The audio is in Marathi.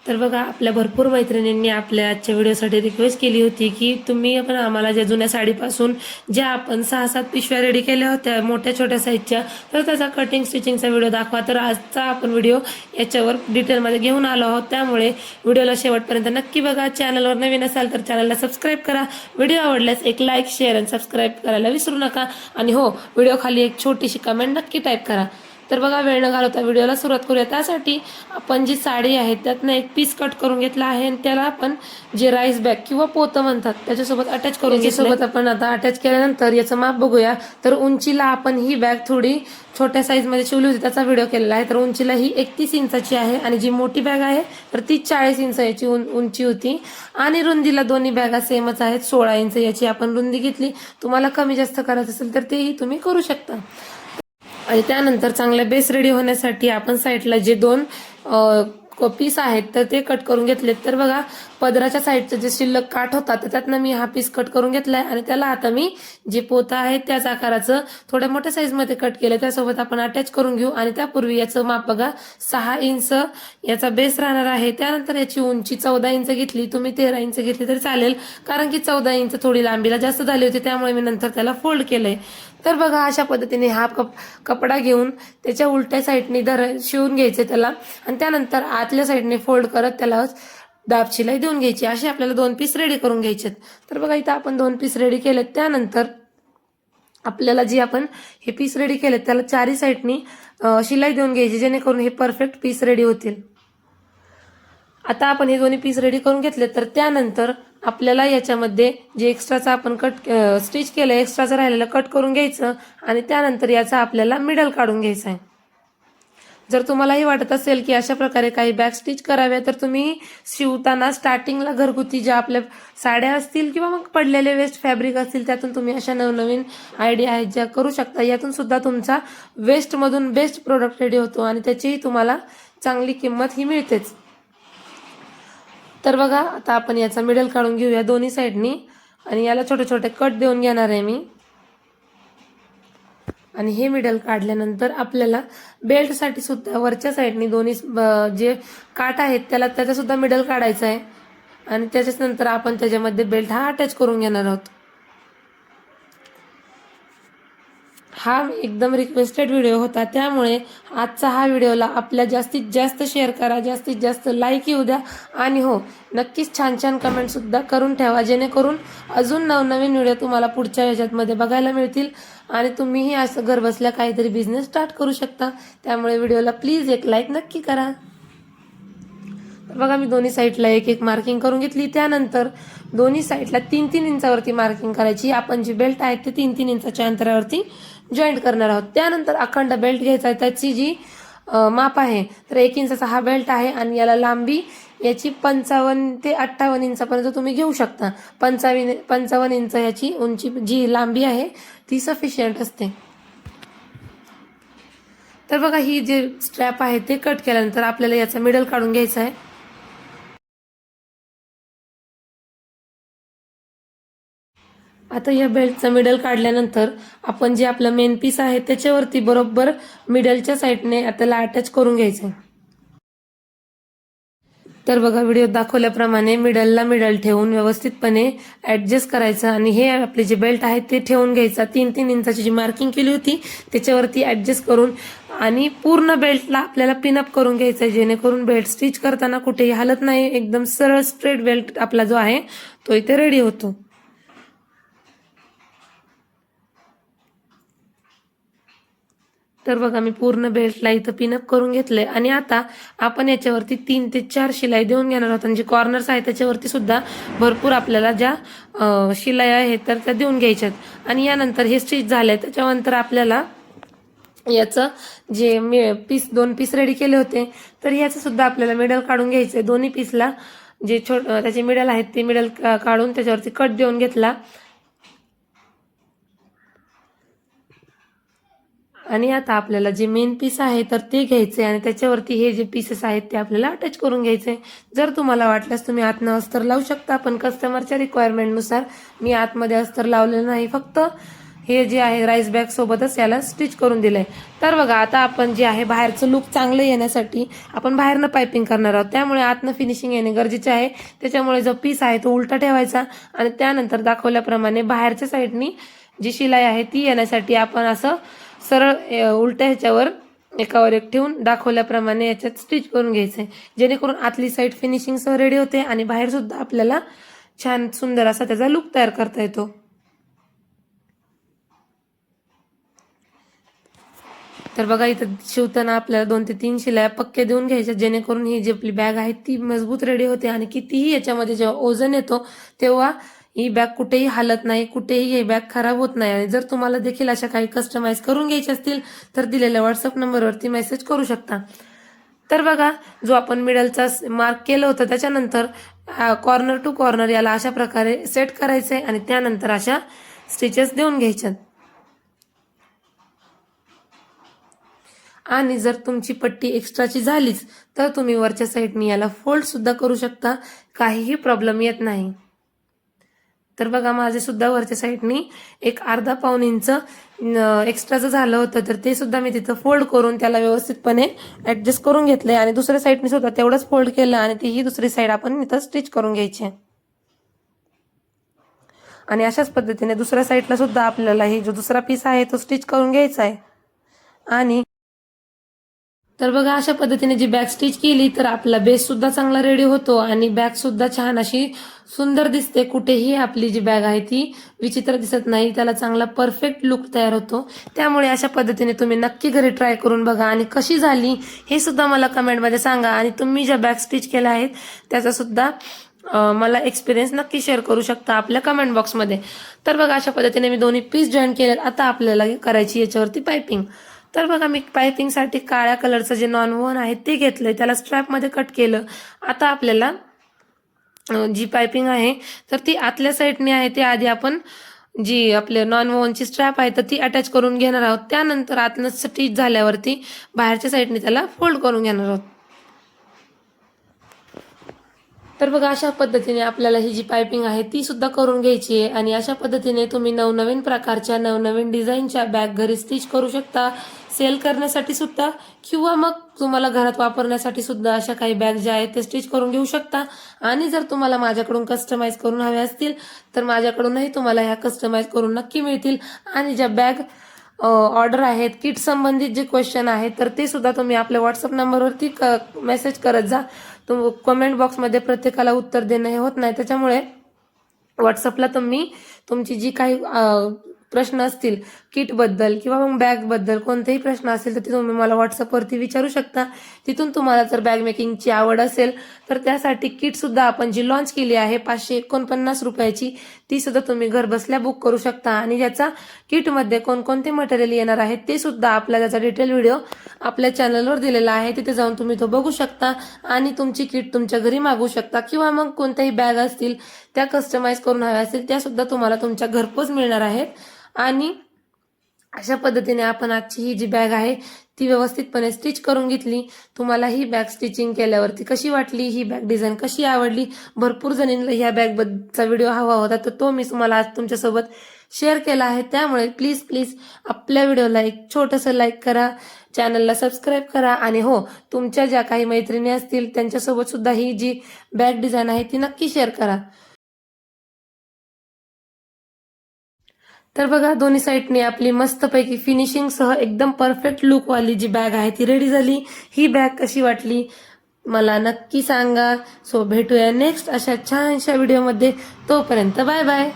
तर बघा, आपल्या भरपूर मैत्रिणींनी आपल्या आजच्या व्हिडिओसाठी रिक्वेस्ट केली होती की तुम्ही पण आम्हाला ज्या जुन्या साडीपासून ज्या आपण 6-7 पिशव्या रेडी केल्या होत्या मोठ्या छोट्या साईजच्या, तर त्याचा कटिंग स्टिचिंगचा व्हिडिओ दाखवा. तर आजचा आपण व्हिडिओ याच्यावर डिटेलमध्ये घेऊन आलो आहोत, त्यामुळे व्हिडिओला शेवटपर्यंत नक्की बघा. चॅनलवर नवीन असाल तर चॅनलला सबस्क्राईब करा. व्हिडिओ आवडल्यास एक लाईक, शेअर आणि सबस्क्राईब करायला विसरू नका. आणि हो, व्हिडिओ खाली एक छोटीशी कमेंट नक्की टाईप करा. तर बघा, वेळ न घालवता व्हिडिओला सुरुवात करूया. त्यासाठी आपण जी साडी आहे त्यातनं एक पीस कट करून घेतला आहे आणि त्याला आपण जे राईस बॅग किंवा पोतं म्हणतात त्याच्यासोबत अटॅच करून घेतलं. आपण आता अटॅच केल्यानंतर याचं माप बघूया. तर उंचीला आपण ही बॅग थोडी छोट्या साईजमध्ये शिवली होती, त्याचा व्हिडिओ केलेला आहे. तर उंचीला ही 31 इंचाची आहे आणि जी मोठी बॅग आहे तर ती 40 इंच याची उंची होती. आणि रुंदीला दोन्ही बॅगा सेमच आहेत, 16 इंच याची आपण रुंदी घेतली. तुम्हाला कमी जास्त करायचं असेल तर तेही तुम्ही करू शकता. आणि त्यानंतर चांगल्या बेस रेडी होण्यासाठी आपण साईडला जे 2 पीस आहेत तर ते कट करून घेतलेत. तर बघा, पदराच्या साईडचं जे शिल्लक काठ होता तर त्यातनं मी हा पीस कट करून घेतलाय आणि त्याला आता मी जे पोतं आहे त्याच आकाराचं थोड्या मोठ्या साईजमध्ये कट केलं, त्यासोबत आपण अटॅच करून घेऊ. आणि त्यापूर्वी याचं माप बघा, 6 इंच याचा बेस राहणार आहे. त्यानंतर याची उंची 14 इंच घेतली, तुम्ही 13 इंच घेतली तरी चालेल, कारण की 14 इंच थोडी लांबीला जास्त झाली होती, त्यामुळे मी नंतर त्याला फोल्ड केलंय. तर बघा, अशा पद्धतीने हा कपडा घेऊन त्याच्या उलट्या साईडने शिवून घ्यायचे त्याला आणि त्यानंतर आतल्या साईडने फोल्ड करत त्याला दाब शिलाई देऊन घ्यायची. असे आपल्याला 2 पीस रेडी करून घ्यायचे. तर बघा, इथं आपण 2 पीस रेडी केलेत. त्यानंतर आपल्याला जी आपण हे पीस रेडी केलेत त्याला 4ही साईडनी शिलाई देऊन घ्यायची, जेणेकरून हे परफेक्ट पीस रेडी होतील. आता आपण हे दोन्ही पीस रेडी करून घेतले. तर त्यानंतर आपल्याला याच्यामध्ये जे एक्स्ट्राचा आपण स्टिच केलं, एक्स्ट्राचं राहिलेलं कट करून घ्यायचं आणि त्यानंतर याचा आपल्याला मिडल काढून घ्यायचा आहे. जर तुम्हालाही वाटत असेल की अशा प्रकारे काही बॅक स्टिच कराव्या, तर तुम्ही शिवताना स्टार्टिंगला घरगुती ज्या आपल्या साड्या असतील किंवा मग पडलेले वेस्ट फॅब्रिक असतील त्यातून तुम्ही अशा नवनवीन आयडिया आहेत ज्या करू शकता. यातून सुद्धा तुमचा वेस्टमधून बेस्ट प्रोडक्ट रेडी होतो आणि त्याचीही तुम्हाला चांगली किंमत ही मिळतेच. तर बघा, आता आपण याचा मिडल काढून घेऊया दोन्ही साईडनी आणि याला छोटे छोटे कट देऊन घेणार आहे मी. आणि हे मिडल काढल्यानंतर आपल्याला बेल्टसाठी सुद्धा वरच्या साईडनी दोन्ही जे काठ आहेत त्याचा सुद्धा मिडल काढायचा आहे आणि त्याच्याच नंतर आपण त्याच्यामध्ये बेल्ट हा अटॅच करून घेणार आहोत. हा एकदम रिक्वेस्टेड व्हिडिओ होता, त्यामुळे आजचा हा व्हिडिओला आपल्या जास्तीत जास्त शेअर करा, जास्तीत जास्त लाईक येऊ द्या आणि हो, नक्कीच छान छान कमेंट सुद्धा करून ठेवा, जेणेकरून अजून नवनवीन व्हिडिओ तुम्हाला पुढच्या ह्याच्यामध्ये बघायला मिळतील आणि तुम्हीही असं घर बसल्या काहीतरी बिझनेस स्टार्ट करू शकता. त्यामुळे व्हिडिओला प्लीज एक लाईक नक्की करा. बघा, मी दोन्ही साईडला एक एक मार्किंग करून घेतली. त्यानंतर दोन्ही साईडला 3-3 इंचावरती मार्किंग करायची. आपण जी बेल्ट आहे ते 3-3 इंचाच्या अंतरावरती जॉईंट करणार आहोत. त्यानंतर अखंड बेल्ट घ्यायचा आहे, त्याची जी माप आहे तर 1 इंचाचा हा बेल्ट आहे आणि याला लांबी याची 55 ते 58 इंचापर्यंत तुम्ही घेऊ शकता. 55 इंच याची उंची जी लांबी आहे ती सफिशियंट असते. तर बघा, ही जे स्ट्रॅप आहे ते कट केल्यानंतर आपल्याला याचा मिडल काढून घ्यायचा आहे. आता या बेल्टचा मिडल काढल्यानंतर आपण जे आपलं मेन पीस आहे त्याच्यावरती बरोबर मिडलच्या साईडने त्याला अटॅच करून घ्यायचं. तर बघा, व्हिडिओ दाखवल्याप्रमाणे मिडलला मिडल ठेवून व्यवस्थितपणे ऍडजस्ट करायचं आणि हे आपले जे बेल्ट आहे ते ठेवून घ्यायचा. 3-3 इंचाची जी मार्किंग केली होती त्याच्यावरती ऍडजस्ट करून आणि पूर्ण बेल्टला आपल्याला पिनअप करून घ्यायचं आहे, जेणेकरून बेल्ट स्टिच करताना कुठेही हालत नाही. एकदम सरळ स्ट्रेट बेल्ट आपला जो आहे तो इथे रेडी होतो. तर बघा, मी पूर्ण बेल्टला इथं पिनअप करून घेतलंय आणि आता आपण याच्यावरती 3 ते 4 शिलाई देऊन घेणार आहोत. आणि जे कॉर्नर्स आहे त्याच्यावरती सुद्धा भरपूर आपल्याला ज्या शिलाई आहेत तर त्या देऊन घ्यायच्यात. आणि यानंतर हे स्टिच झालंय त्याच्यानंतर आपल्याला याचं जे 2 पीस रेडी केले होते तर याचं सुद्धा आपल्याला मिडल काढून घ्यायचंय. दोन्ही पीसला जे त्याचे मिडल आहेत ते मिडल काढून त्याच्यावरती कट देऊन घेतला आणि आता आपल्याला जे मेन पीस आहे तर ते घ्यायचे आणि त्याच्यावरती हे जे पीसेस आहेत ते आपल्याला अटॅच करून घ्यायचे. जर तुम्हाला वाटल्यास तुम्ही आतनं अस्तर लावू शकता, पण कस्टमरच्या रिक्वायरमेंटनुसार मी आतमध्ये अस्तर लावलेलं नाही. फक्त हे जे आहे राईस बॅग सोबतच याला स्टिच करून दिलंय. तर बघा आता आपण जे आहे बाहेरचं लुक चांगलं येण्यासाठी आपण बाहेरनं पायपिंग करणार आहोत, त्यामुळे आतनं फिनिशिंग येणे गरजेचे आहे. त्याच्यामुळे जो पीस आहे तो उलटा ठेवायचा आणि त्यानंतर दाखवल्याप्रमाणे बाहेरच्या साईडनी जी शिलाई आहे ती येण्यासाठी आपण असं सरळ उलट्या ह्याच्यावर एकावर एक ठेवून दाखवल्याप्रमाणे याच्यात स्टिच करून घ्यायचंय, जेणेकरून आतली साईड फिनिशिंगसह रेडी होते आणि बाहेर सुद्धा आपल्याला छान सुंदर असा त्याचा लुक तयार करता येतो. तर बघा इथं शिवताना आपल्याला 2 ते 3 शिलाया पक्के देऊन घ्यायच्या, जेणेकरून ही जी आपली बॅग आहे ती मजबूत रेडी होते आणि कितीही याच्यामध्ये जेव्हा ओझन येतो तेव्हा ही बॅग कुठेही हालत नाही, कुठेही ही बॅग खराब होत नाही. आणि जर तुम्हाला देखील अशा काही कस्टमाइज करून घ्यायचे असतील तर दिलेल्या व्हॉट्सअप नंबरवरती मेसेज करू शकता. तर बघा जो आपण मिडलचा मार्क केलं होतं त्याच्यानंतर कॉर्नर टू कॉर्नर याला अशा प्रकारे सेट करायचंय आणि त्यानंतर अशा स्टिचेस देऊन घ्यायच्यात. आणि जर तुमची पट्टी एक्स्ट्राची झालीच तर तुम्ही वरच्या साईडनी याला फोल्ड सुद्धा करू शकता, काहीही प्रॉब्लेम येत नाही. तर बघा माझे सुद्धा वरच्या साईडनी एक अर्धा पाऊण इंच एक्स्ट्राचं झालं होतं, तर ते सुद्धा मी तिथं फोल्ड करून त्याला व्यवस्थितपणे ऍडजस्ट करून घेतलंय आणि दुसऱ्या साईडनी सुद्धा तेवढंच फोल्ड केलं आणि ती दुसरी साईड आपण इथं स्टिच करून घ्यायची आहे. आणि अशाच पद्धतीने दुसऱ्या साईडला सुद्धा आपल्याला हे जो दुसरा पीस आहे तो स्टिच करून घ्यायचा आहे. आणि तर बघा अशा पद्धतीने जी बॅग स्टिच केली तर आपला बेस सुद्धा चांगला रेडी होतो आणि बॅग सुद्धा छान अशी सुंदर दिसते. कुठेही आपली जी बॅग आहे ती विचित्र दिसत नाही, त्याला चांगला परफेक्ट लुक तयार होतो. त्यामुळे अशा पद्धतीने तुम्ही नक्की घरी ट्राय करून बघा आणि कशी झाली हे सुद्धा मला कमेंटमध्ये सांगा. आणि तुम्ही ज्या बॅग स्टिच केल्या आहेत त्याचा सुद्धा मला एक्सपिरियन्स नक्की शेअर करू शकता आपल्या कमेंट बॉक्समध्ये. तर बघा अशा पद्धतीने मी दोन्ही पीस जॉईन केलेत. आता आपल्याला करायची याच्यावरती पायपिंग. तर बघा मी पायपिंगसाठी काळ्या कलरचं जे नॉन वोन आहे ते घेतलंय, त्याला स्ट्रॅपमध्ये कट केलं. आता आपल्याला जी पायपिंग आहे तर ती आतल्या साईडने आहे ते आधी आपण जी आपले नॉन वोनची स्ट्रॅप आहे तर ती अटॅच करून घेणार आहोत. त्यानंतर आतनं स्टिच झाल्यावरती बाहेरच्या साईडने त्याला फोल्ड करून घेणार आहोत. तर बघा अशा पद्धतीने आपल्याला ही जी पायपिंग आहे ती सुद्धा करून घ्यायची आहे. आणि अशा पद्धतीने तुम्ही नवनवीन प्रकारच्या नवनवीन डिझाईनच्या बॅग घरी स्टिच करू शकता, सेल करण्यासाठी सुद्धा किंवा मग तुम्हाला घरात वापरण्यासाठी सुद्धा अशा काही बॅग ज्या आहेत ते स्टिच करून घेऊ शकता. आणि जर तुम्हाला माझ्याकडून कस्टमाइज करून हवे असतील तर माझ्याकडूनही तुम्हाला ह्या कस्टमाइज करून नक्की मिळतील. आणि ज्या बॅग ऑर्डर आहेत, किट संबंधित जे क्वेश्चन आहेत तर ते सुद्धा तुम्ही आपल्या व्हॉट्सअप नंबरवरती मेसेज करत जा. कमेंट बॉक्समध्ये प्रत्येकाला उत्तर देणं हे होत नाही, त्याच्यामुळे व्हॉट्सअपला तुम्ही तुमची जी काही प्रश्न असतील किटबद्दल किंवा मग बॅगबद्दल कोणतेही प्रश्न असेल तर ते तुम्ही मला व्हॉट्सअपवरती विचारू शकता. तिथून तुम्हाला जर बॅग मेकिंगची आवड असेल तर त्यासाठी किट सुद्धा आपण जी लॉन्च केली आहे 549 रुपयाची, ती सुद्धा तुम्ही घर बसल्या बुक करू शकता. आणि याचा किटमध्ये कोणकोणते मटेरियल येणार आहे ते सुद्धा आपला त्याचा डिटेल व्हिडिओ आपल्या चॅनलवर दिलेला आहे, तिथे जाऊन तुम्ही तो बघू शकता आणि तुमची किट तुमच्या घरी मागवू शकता. किंवा मग कोणत्याही बॅग असतील त्या कस्टमाइज करून हव्या असतील त्या सुद्धा तुम्हाला तुमच्या घरपोच मिळणार आहेत. आणि अशा पद्धतीने आपण आजची ही जी बॅग आहे ती व्यवस्थितपणे स्टिच करून घेतली. तुम्हाला ही बॅग स्टिचिंग केल्यावरती कशी वाटली, ही बॅग डिझाईन कशी आवडली, भरपूर जणींना ह्या बॅगबद्दलचा व्हिडिओ हवा होता तर तो मी तुम्हाला आज तुमच्यासोबत शेअर केला आहे. त्यामुळे प्लीज आपल्या व्हिडिओला एक छोटंसं लाईक करा, चॅनलला सबस्क्राईब करा आणि हो तुमच्या ज्या काही मैत्रिणी असतील त्यांच्यासोबत सुद्धा ही जी बॅग डिझाईन आहे ती नक्की शेअर करा. तर बघा दोन्ही साईडने आपली मस्तपैकी फिनिशिंग सह एकदम परफेक्ट लुक वाली जी बॅग आहे ती रेडी झाली. ही बॅग कशी वाटली मला नक्की सांगा. सो भेटूया नेक्स्ट अशा छानशा व्हिडिओमध्ये. तोपर्यंत बाय बाय.